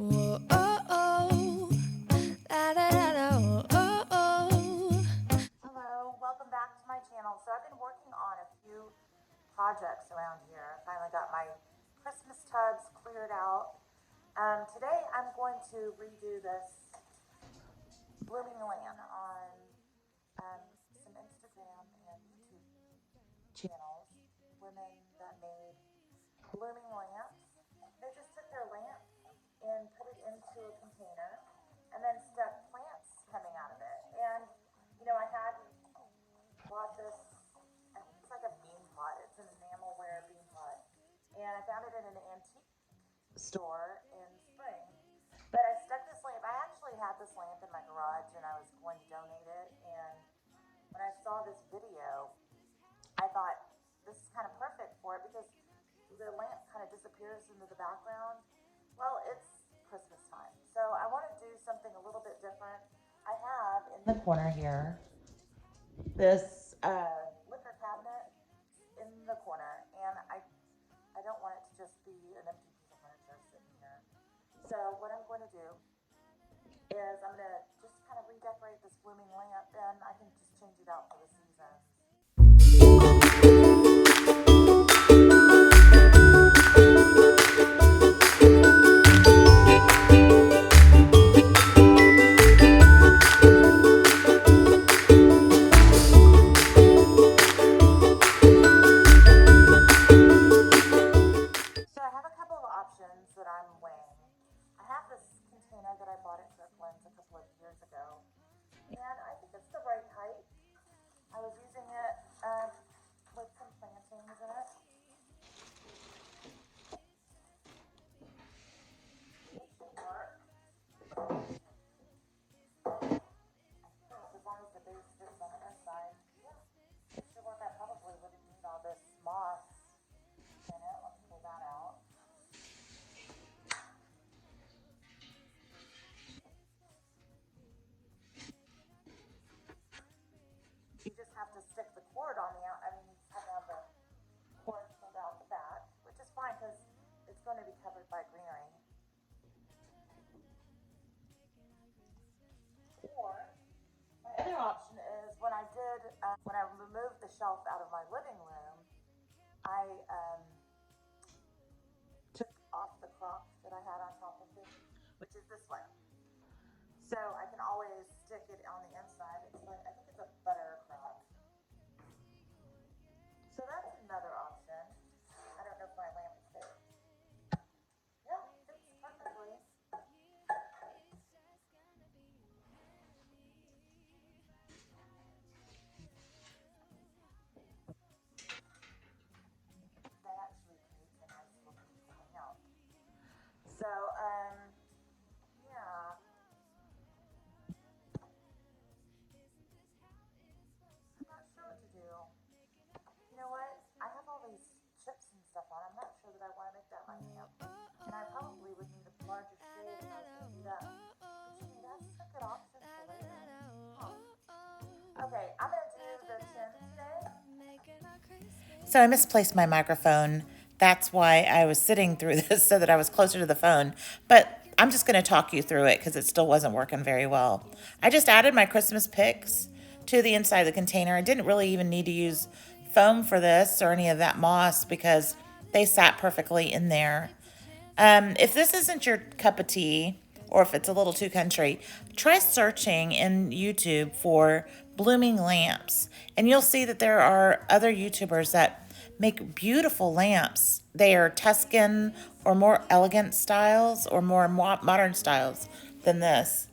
Whoa, oh, oh. Da, da, da, da, whoa, oh, oh. Hello, welcome back to my channel. So I've been working on a few projects around here. I finally got my Christmas tubs cleared out. Today I'm going to redo this blooming lamp on some Instagram and YouTube channels. Women that made blooming lamps. They just took their lamp and put it into a container and then stuck plants coming out of it. And I had bought this, I think it's like a bean pot. It's an enamelware bean pot. And I found it in an antique store in spring. But I stuck this lamp, I actually had this lamp in my garage and I was going to donate it. And when I saw this video, I thought this is kind of perfect for it because the lamp kind of disappears into the background. Well, it's Christmas time. So I want to do something a little bit different. I have in the corner here this liquor cabinet in the corner, and I don't want it to just be an empty piece of furniture sitting here. So what I'm going to do is I'm going to just kind of redecorate this blooming lamp, and I can just change it out for the season. So I have a couple of options that I'm weighing. I have this container that I bought at Kirkland's a couple of years ago, and I think it's the right height. I was using it with some plantings in it. It should work. As long as the base fits on the inside. Yeah, it should work. I probably wouldn't need all this moss in it. Let me pull that out. You just have to stick the cord on the out. I mean, you just have to have the cord pulled out the back, which is fine because it's going to be covered by greenery. Or my other option is when I removed the shelf out of my living room, I took off the crock that I had on top of it, which is this one. So I can always stick it on the inside. It's like, I think it's a butter crock. So that's another option. I don't know if my lamp is there. Yeah, fits perfectly. That actually creates a nice looking lamp. So, yeah. I'm not sure what to do. You know what? I have all these chips and stuff on. I'm not sure that I want to make that my lamp. And I probably would need a larger shade if I was going to do that. But that's a good option for later. Huh. Okay, I'm going to do the tin today. So I misplaced my microphone. That's why I was sitting through this so that I was closer to the phone. But I'm just going to talk you through it because it still wasn't working very well. I just added my Christmas picks to the inside of the container. I didn't really even need to use foam for this or any of that moss because they sat perfectly in there. If this isn't your cup of tea, or if it's a little too country, try searching in YouTube for blooming lamps. And you'll see that there are other YouTubers that make beautiful lamps. They are Tuscan or more elegant styles or more modern styles than this.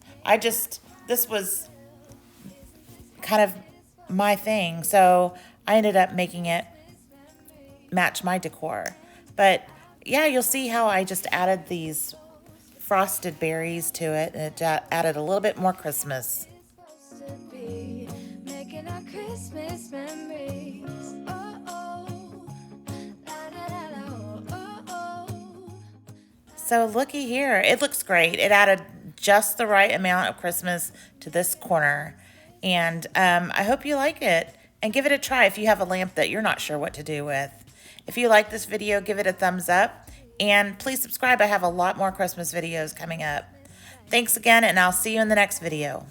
This was kind of my thing. So I ended up making it match my decor. But yeah, you'll see how I just added these frosted berries to it, and it added a little bit more Christmas. Making our Christmas memories. Oh, oh. Da, da, da, da, oh, oh. So looky here, it looks great. It added just the right amount of Christmas to this corner, and I hope you like it and give it a try if you have a lamp that you're not sure what to do with. If you like this video, give it a thumbs up And please subscribe. I have a lot more Christmas videos coming up. Thanks again, and I'll see you in the next video.